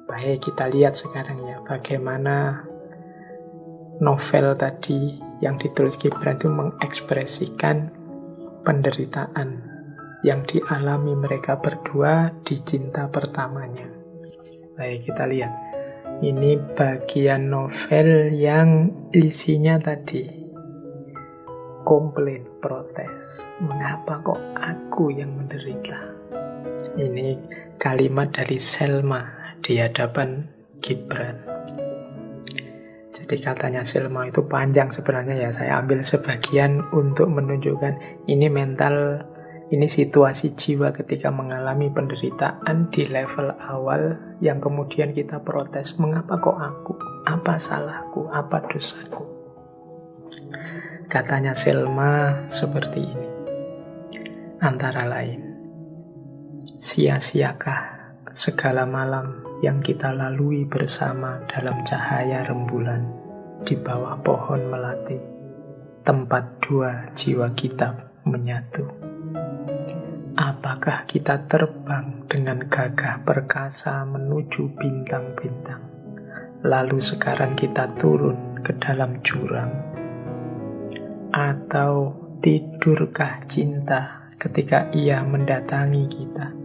Baik, kita lihat sekarang ya, bagaimana novel tadi yang ditulis Gibran itu mengekspresikan penderitaan yang dialami mereka berdua di cinta pertamanya. Baik, kita lihat. Ini bagian novel yang isinya tadi komplain, protes. Mengapa kok aku yang menderita? Ini kalimat dari Selma di hadapan Gibran. Jadi katanya Selma itu panjang sebenarnya ya. Saya ambil sebagian untuk menunjukkan ini mental, ini situasi jiwa ketika mengalami penderitaan di level awal yang kemudian kita protes. Mengapa kok aku? Apa salahku? Apa dosaku? Katanya Selma seperti ini. Antara lain, sia-siakah segala malam yang kita lalui bersama dalam cahaya rembulan di bawah pohon melati, tempat dua jiwa kita menyatu. Apakah kita terbang dengan gagah perkasa menuju bintang-bintang, lalu sekarang kita turun ke dalam jurang? Atau tidurkah cinta ketika ia mendatangi kita,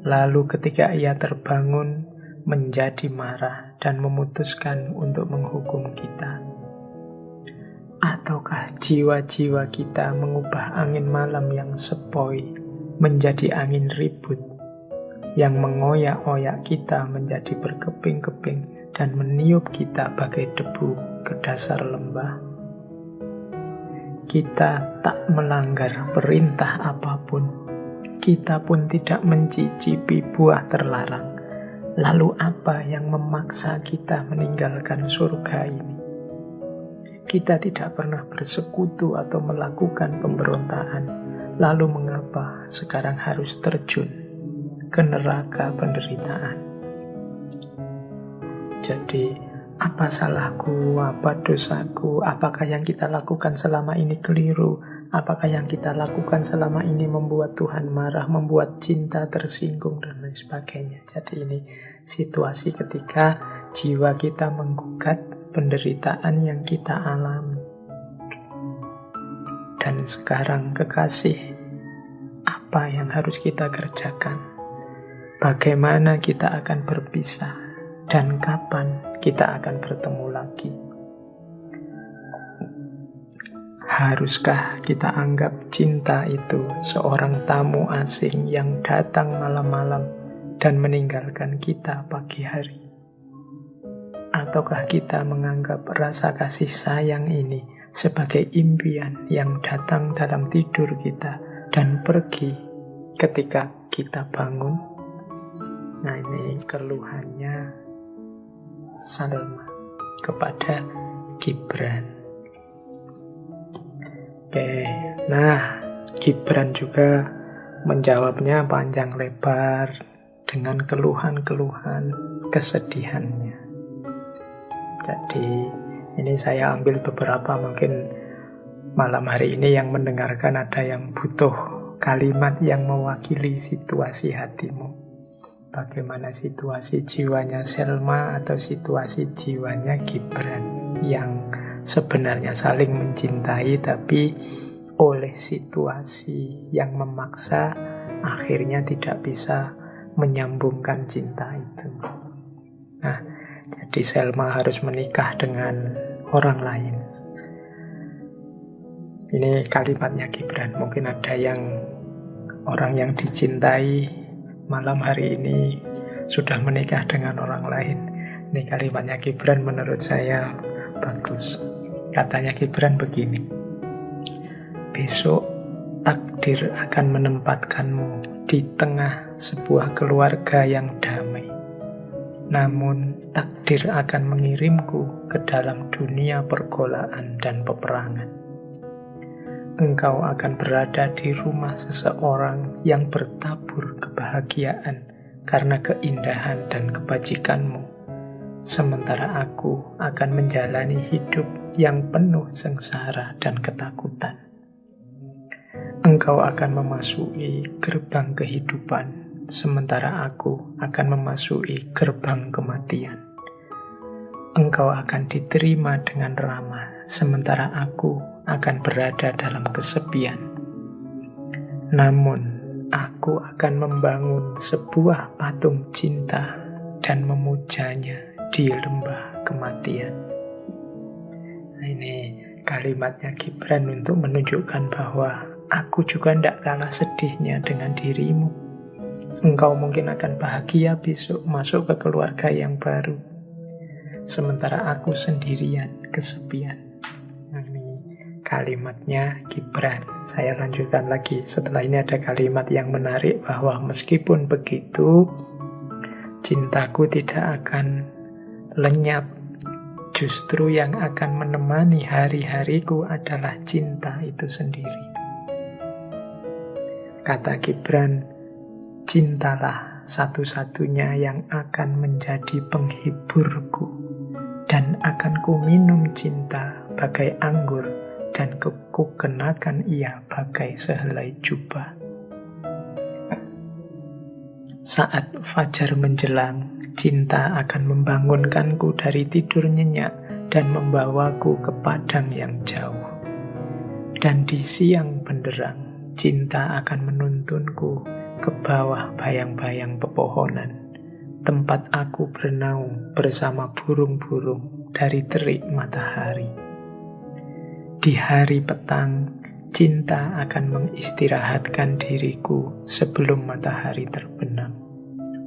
lalu ketika ia terbangun menjadi marah dan memutuskan untuk menghukum kita? Ataukah jiwa-jiwa kita mengubah angin malam yang sepoi menjadi angin ribut yang mengoyak-oyak kita menjadi berkeping-keping dan meniup kita bagai debu ke dasar lembah? Kita tak melanggar perintah apapun, kita pun tidak mencicipi buah terlarang. Lalu apa yang memaksa kita meninggalkan surga ini? Kita tidak pernah bersekutu atau melakukan pemberontakan. Lalu mengapa sekarang harus terjun ke neraka penderitaan? Jadi, apa salahku? Apa dosaku? Apakah yang kita lakukan selama ini keliru? Apakah yang kita lakukan selama ini membuat Tuhan marah, membuat cinta tersinggung, dan lain sebagainya. Jadi ini situasi ketika jiwa kita menggugat penderitaan yang kita alami. Dan sekarang kekasih, apa yang harus kita kerjakan? Bagaimana kita akan berpisah? Dan kapan kita akan bertemu lagi? Haruskah kita anggap cinta itu seorang tamu asing yang datang malam-malam dan meninggalkan kita pagi hari? Ataukah kita menganggap rasa kasih sayang ini sebagai impian yang datang dalam tidur kita dan pergi ketika kita bangun? Nah, ini keluhannya Salma kepada Gibran. Oke, nah Gibran juga menjawabnya panjang lebar dengan keluhan-keluhan kesedihannya. Jadi ini saya ambil beberapa, mungkin malam hari ini yang mendengarkan ada yang butuh kalimat yang mewakili situasi hatimu. Bagaimana situasi jiwanya Selma atau situasi jiwanya Gibran yang sebenarnya saling mencintai, tapi oleh situasi yang memaksa akhirnya tidak bisa menyambungkan cinta itu. Nah, jadi Selma harus menikah dengan orang lain. Ini kalimatnya Gibran. Mungkin ada yang orang yang dicintai malam hari ini sudah menikah dengan orang lain. Ini kalimatnya Gibran menurut saya bagus. Katanya Gibran begini: besok takdir akan menempatkanmu di tengah sebuah keluarga yang damai. Namun takdir akan mengirimku ke dalam dunia pergolakan dan peperangan. Engkau akan berada di rumah seseorang yang bertabur kebahagiaan karena keindahan dan kebajikanmu. Sementara aku akan menjalani hidup yang penuh sengsara dan ketakutan. Engkau akan memasuki gerbang kehidupan sementara aku akan memasuki gerbang kematian. Engkau akan diterima dengan ramah, sementara aku akan berada dalam kesepian. Namun, aku akan membangun sebuah patung cinta dan memujanya di lembah kematian. Nah, ini kalimatnya Gibran untuk menunjukkan bahwa aku juga tidak kalah sedihnya dengan dirimu. Engkau mungkin akan bahagia besok masuk ke keluarga yang baru, sementara aku sendirian, kesepian. Nah, ini kalimatnya Gibran. Saya lanjutkan lagi. Setelah ini ada kalimat yang menarik bahwa meskipun begitu, cintaku tidak akan lenyap. Justru yang akan menemani hari-hariku adalah cinta itu sendiri. Kata Gibran, cintalah satu-satunya yang akan menjadi penghiburku, dan akan ku minum cinta bagai anggur, dan ku kenakan ia bagai sehelai jubah. Saat fajar menjelang, cinta akan membangunkanku dari tidur nyenyak dan membawaku ke padang yang jauh. Dan di siang benderang, cinta akan menuntunku ke bawah bayang-bayang pepohonan, tempat aku bernaung bersama burung-burung dari terik matahari. Di hari petang, cinta akan mengistirahatkan diriku sebelum matahari terbenam,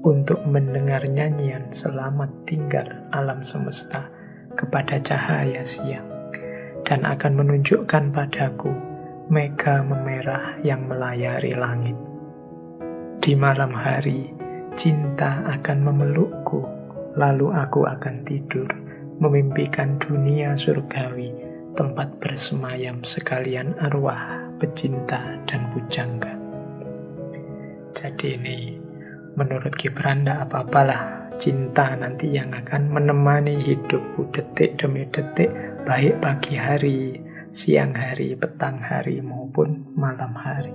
untuk mendengar nyanyian selamat tinggal alam semesta kepada cahaya siang, dan akan menunjukkan padaku mega memerah yang melayari langit. Di malam hari, cinta akan memelukku, lalu aku akan tidur, memimpikan dunia surgawi, tempat bersemayam sekalian arwah, pecinta, dan pujangga. Jadi ini menurut Gibran tidak apa-apalah, cinta nanti yang akan menemani hidupku detik demi detik, baik pagi hari, siang hari, petang hari, maupun malam hari.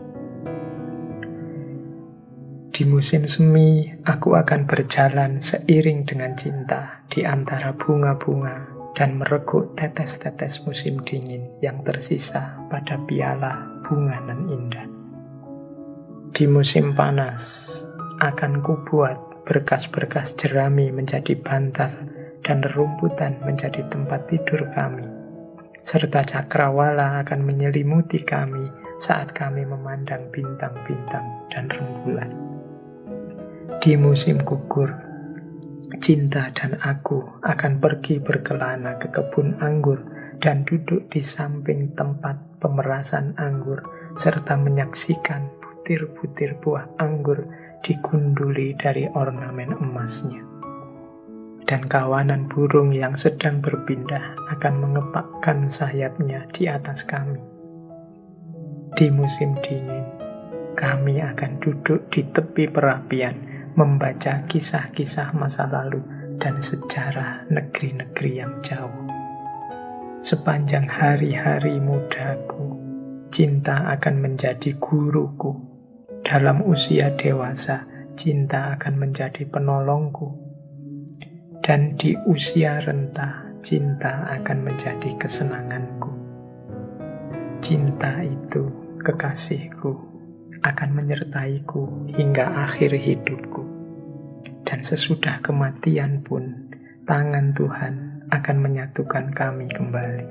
Di musim semi, aku akan berjalan seiring dengan cinta di antara bunga-bunga dan mereguk tetes-tetes musim dingin yang tersisa pada piala bunga nan indah. Di musim panas, akan kubuat berkas-berkas jerami menjadi bantal dan rerumputan menjadi tempat tidur kami, serta cakrawala akan menyelimuti kami saat kami memandang bintang-bintang dan rembulan. Di musim gugur, cinta dan aku akan pergi berkelana ke kebun anggur dan duduk di samping tempat pemerasan anggur, serta menyaksikan butir-butir buah anggur digunduli dari ornamen emasnya. Dan kawanan burung yang sedang berpindah akan mengepakkan sayapnya di atas kami. Di musim dingin, kami akan duduk di tepi perapian, membaca kisah-kisah masa lalu dan sejarah negeri-negeri yang jauh. Sepanjang hari-hari mudaku, cinta akan menjadi guruku. Dalam usia dewasa, cinta akan menjadi penolongku. Dan di usia renta, cinta akan menjadi kesenanganku. Cinta itu, kekasihku, akan menyertaiku hingga akhir hidupku. Dan sesudah kematian pun, tangan Tuhan akan menyatukan kami kembali.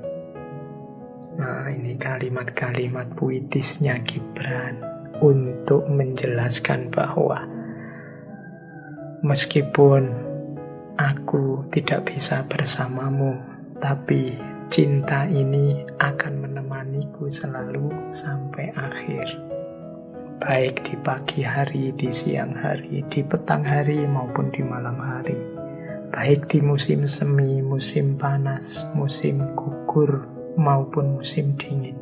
Nah, ini kalimat-kalimat puitisnya Gibran untuk menjelaskan bahwa meskipun aku tidak bisa bersamamu, tapi cinta ini akan menemaniku selalu sampai akhir. Baik di pagi hari, di siang hari, di petang hari, maupun di malam hari. Baik di musim semi, musim panas, musim gugur, maupun musim dingin.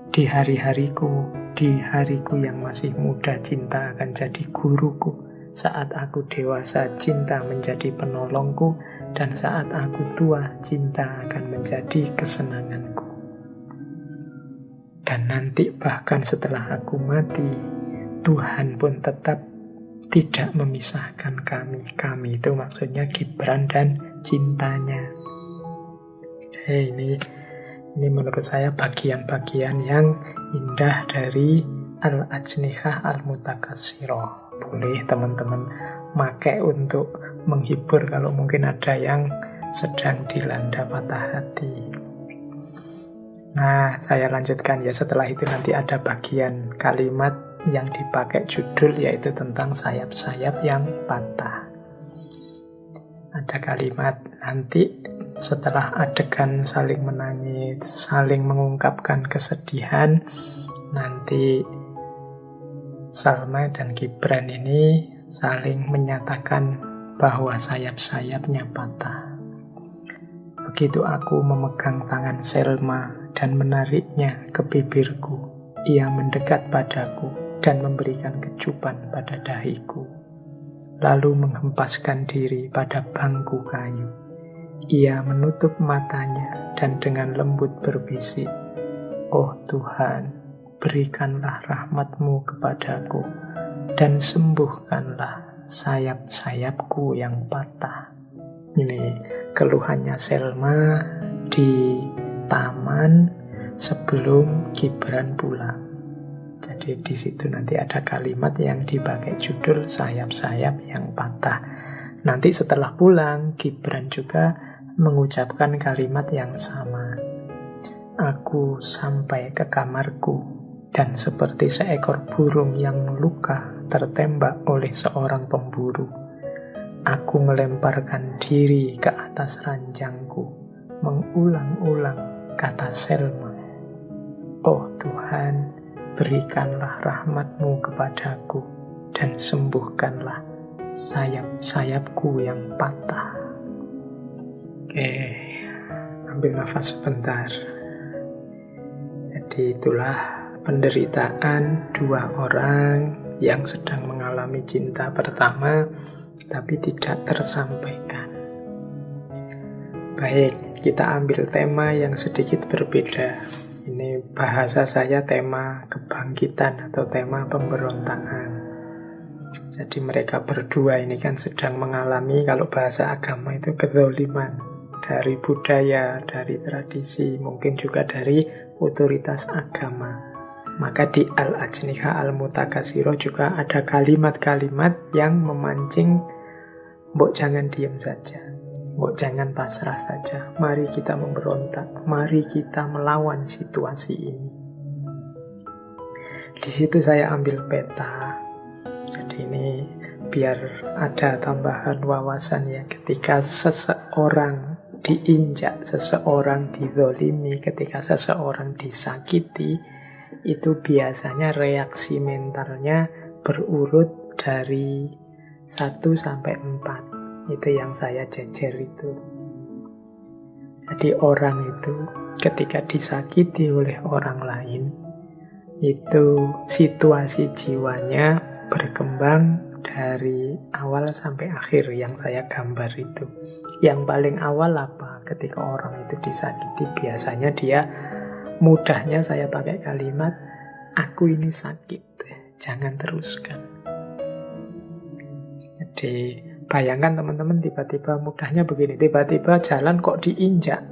Di hari-hariku, di hariku yang masih muda, cinta akan jadi guruku. Saat aku dewasa, cinta menjadi penolongku. Dan saat aku tua, cinta akan menjadi kesenanganku. Dan nanti bahkan setelah aku mati, Tuhan pun tetap tidak memisahkan kami. Kami itu maksudnya Gibran dan cintanya. Ini menurut saya bagian-bagian yang indah dari Al-Ajnihah Al-Mutakatsirah. Boleh teman-teman pakai untuk menghibur kalau mungkin ada yang sedang dilanda patah hati. Nah, saya lanjutkan ya. Setelah itu nanti ada bagian kalimat yang dipakai judul, yaitu tentang sayap-sayap yang patah. Ada kalimat nanti setelah adegan saling menangis, saling mengungkapkan kesedihan, nanti Salma dan Gibran ini saling menyatakan bahwa sayap-sayapnya patah. Begitu aku memegang tangan Selma dan menariknya ke bibirku, ia mendekat padaku dan memberikan kecupan pada dahiku, lalu menghempaskan diri pada bangku kayu. Ia menutup matanya dan dengan lembut berbisik, "Oh Tuhan, berikanlah rahmat-Mu kepadaku dan sembuhkanlah sayap-sayapku yang patah." Ini keluhannya Selma di taman sebelum Gibran pulang. Jadi di situ nanti ada kalimat yang dipakai judul sayap-sayap yang patah. Nanti setelah pulang, Gibran juga mengucapkan kalimat yang sama. Aku sampai ke kamarku dan seperti seekor burung yang luka tertembak oleh seorang pemburu. Aku melemparkan diri ke atas ranjangku, mengulang-ulang kata Selma. Oh Tuhan, berikanlah rahmat-Mu kepadaku dan sembuhkanlah sayap-sayapku yang patah. Oke, ambil nafas sebentar. Jadi itulah penderitaan dua orang yang sedang mengalami cinta pertama tapi tidak tersampaikan. Baik, kita ambil tema yang sedikit berbeda. Ini bahasa saya tema kebangkitan atau tema pemberontakan. Jadi mereka berdua ini kan sedang mengalami, kalau bahasa agama itu kezaliman dari budaya, dari tradisi, mungkin juga dari otoritas agama. Maka di Al-Ajnihah Al-Mutakatsirah juga ada kalimat-kalimat yang memancing, mbok jangan diam saja, mbok jangan pasrah saja, mari kita memberontak, mari kita melawan situasi ini. Di situ saya ambil peta. Jadi ini biar ada tambahan wawasan ya, ketika seseorang diinjak, seseorang dizolimi, ketika seseorang disakiti, itu biasanya reaksi mentalnya berurut dari 1 sampai 4. Itu yang saya jejer itu. Jadi orang itu ketika disakiti oleh orang lain, itu situasi jiwanya berkembang dari awal sampai akhir yang saya gambar itu. Yang paling awal apa? Ketika orang itu disakiti, biasanya dia mudahnya saya pakai kalimat, aku ini sakit, jangan teruskan. Jadi bayangkan teman-teman, tiba-tiba mudahnya begini, tiba-tiba jalan kok diinjak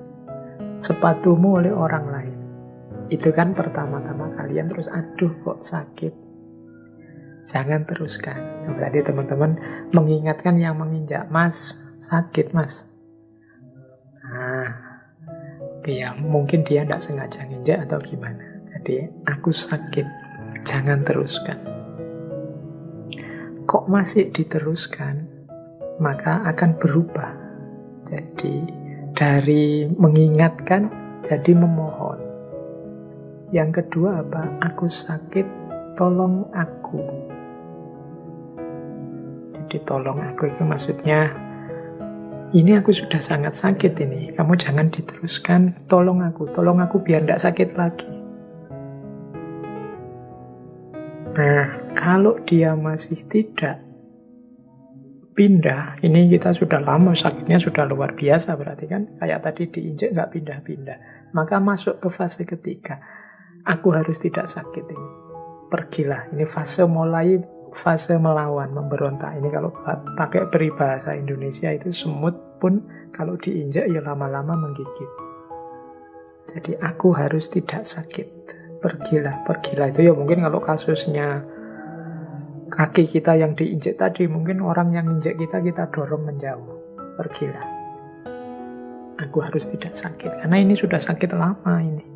sepatumu oleh orang lain. Itu kan pertama-tama kalian terus, aduh kok sakit, jangan teruskan. Berarti teman-teman mengingatkan yang menginjak, mas, sakit mas. Nah, ya mungkin dia tidak sengaja nginjak atau gimana. Jadi aku sakit, jangan teruskan. Kok masih diteruskan, maka akan berubah. Jadi dari mengingatkan jadi memohon. Yang kedua apa? Aku sakit, tolong aku. Jadi tolong aku itu maksudnya, ini aku sudah sangat sakit ini, kamu jangan diteruskan, tolong aku biar tidak sakit lagi. Nah, kalau dia masih tidak pindah, ini kita sudah lama, sakitnya sudah luar biasa, berarti kan kayak tadi diinjek nggak pindah-pindah. Maka masuk ke fase ketiga, aku harus tidak sakit ini. Pergilah, ini fase mulai fase melawan, memberontak. Ini kalau pakai peribahasa Indonesia itu semut pun kalau diinjak ya lama-lama menggigit. Jadi aku harus tidak sakit. Pergilah itu ya mungkin kalau kasusnya kaki kita yang diinjek tadi, mungkin orang yang injek kita dorong menjauh. Pergilah. Aku harus tidak sakit. Karena ini sudah sakit lama ini.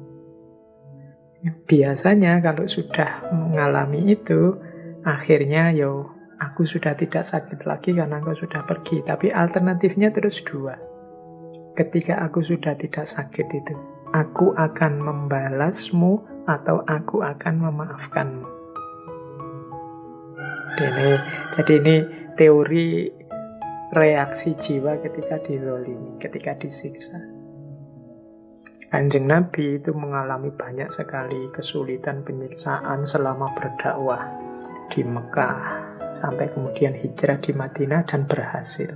Biasanya kalau sudah mengalami itu, akhirnya aku sudah tidak sakit lagi karena aku sudah pergi. Tapi alternatifnya terus dua. Ketika aku sudah tidak sakit itu, aku akan membalasmu atau aku akan memaafkanmu. Jadi ini teori reaksi jiwa ketika dizolimi, ketika disiksa. Kanjeng Nabi itu mengalami banyak sekali kesulitan penyiksaan selama berdakwah di Mekah sampai kemudian hijrah di Madinah dan berhasil.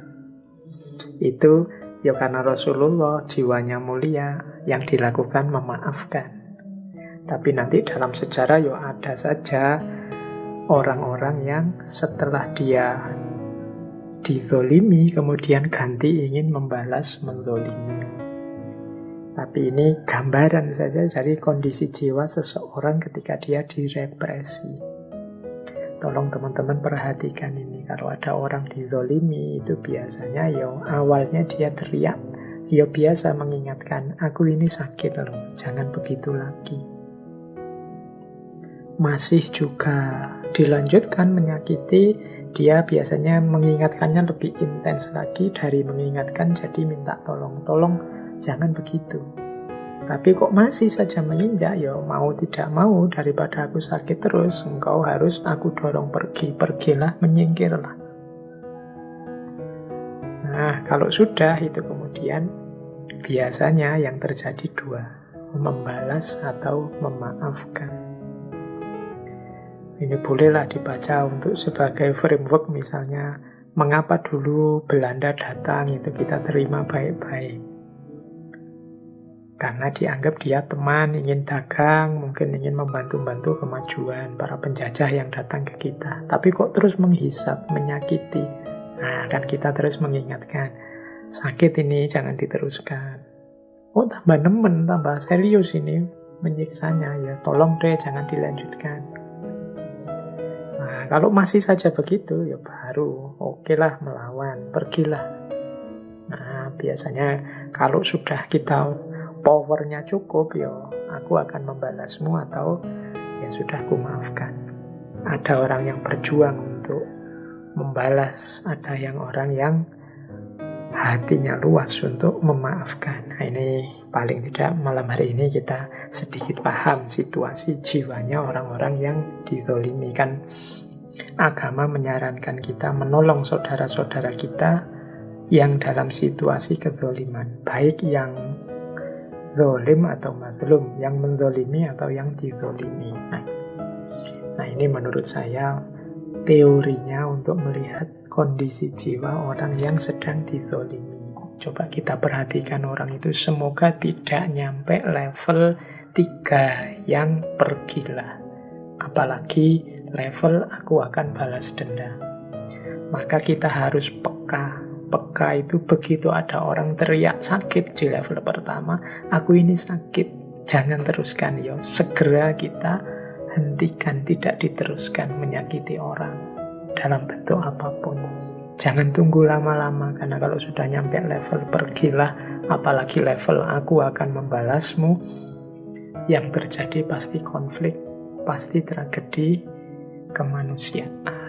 Itu ya karena Rasulullah jiwanya mulia, yang dilakukan memaafkan. Tapi nanti dalam sejarah ya ada saja orang-orang yang setelah dia dizolimi kemudian ganti ingin membalas menzolimi. Tapi ini gambaran saja dari kondisi jiwa seseorang ketika dia direpresi. Tolong teman-teman perhatikan ini. Kalau ada orang dizolimi itu biasanya awalnya dia teriak. Biasa mengingatkan, aku ini sakit loh, jangan begitu lagi. Masih juga dilanjutkan menyakiti, dia biasanya mengingatkannya lebih intens lagi. Dari mengingatkan jadi minta tolong jangan begitu. Tapi kok masih saja menginjak, mau tidak mau daripada aku sakit terus, engkau harus aku dorong pergilah, menyingkirlah. Nah, kalau sudah itu kemudian biasanya yang terjadi dua, membalas atau memaafkan. Ini bolehlah dibaca untuk sebagai framework, misalnya mengapa dulu Belanda datang itu kita terima baik-baik. Karena dianggap dia teman, ingin dagang, mungkin ingin membantu-bantu kemajuan para penjajah yang datang ke kita. Tapi kok terus menghisap, menyakiti. Nah, kan kita terus mengingatkan, sakit ini jangan diteruskan. Oh, tambah nemen, tambah serius ini menyiksanya, ya tolong deh jangan dilanjutkan. Nah, kalau masih saja begitu, ya baru okelah melawan, pergilah. Nah, biasanya kalau sudah kita powernya cukup, aku akan membalasmu atau ya sudah aku maafkan. Ada orang yang berjuang untuk membalas, ada yang orang yang hatinya luas untuk memaafkan. Nah, ini paling tidak malam hari ini kita sedikit paham situasi jiwanya orang-orang yang dizolimi. Kan agama menyarankan kita menolong saudara-saudara kita yang dalam situasi kezoliman, baik yang zolim atau mazlum, yang menzolimi atau yang dizolimi. Nah, ini menurut saya teorinya untuk melihat kondisi jiwa orang yang sedang dizolimi. Coba kita perhatikan orang itu, semoga tidak nyampe level 3 yang pergilah. Apalagi level aku akan balas dendam. Maka kita harus peka. Peka itu begitu ada orang teriak sakit di level pertama, aku ini sakit, jangan teruskan, segera kita hentikan, tidak diteruskan menyakiti orang dalam bentuk apapun. Jangan tunggu lama-lama, karena kalau sudah nyampe level pergilah, apalagi level aku akan membalasmu, yang terjadi pasti konflik, pasti tragedi kemanusiaan.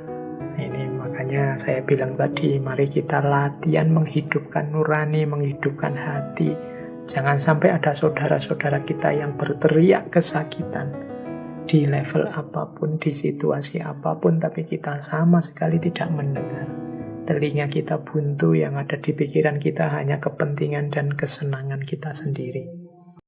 Ini makanya saya bilang tadi, mari kita latihan menghidupkan nurani, menghidupkan hati. Jangan sampai ada saudara-saudara kita yang berteriak kesakitan di level apapun, di situasi apapun, tapi kita sama sekali tidak mendengar. Telinga kita buntu, yang ada di pikiran kita hanya kepentingan dan kesenangan kita sendiri.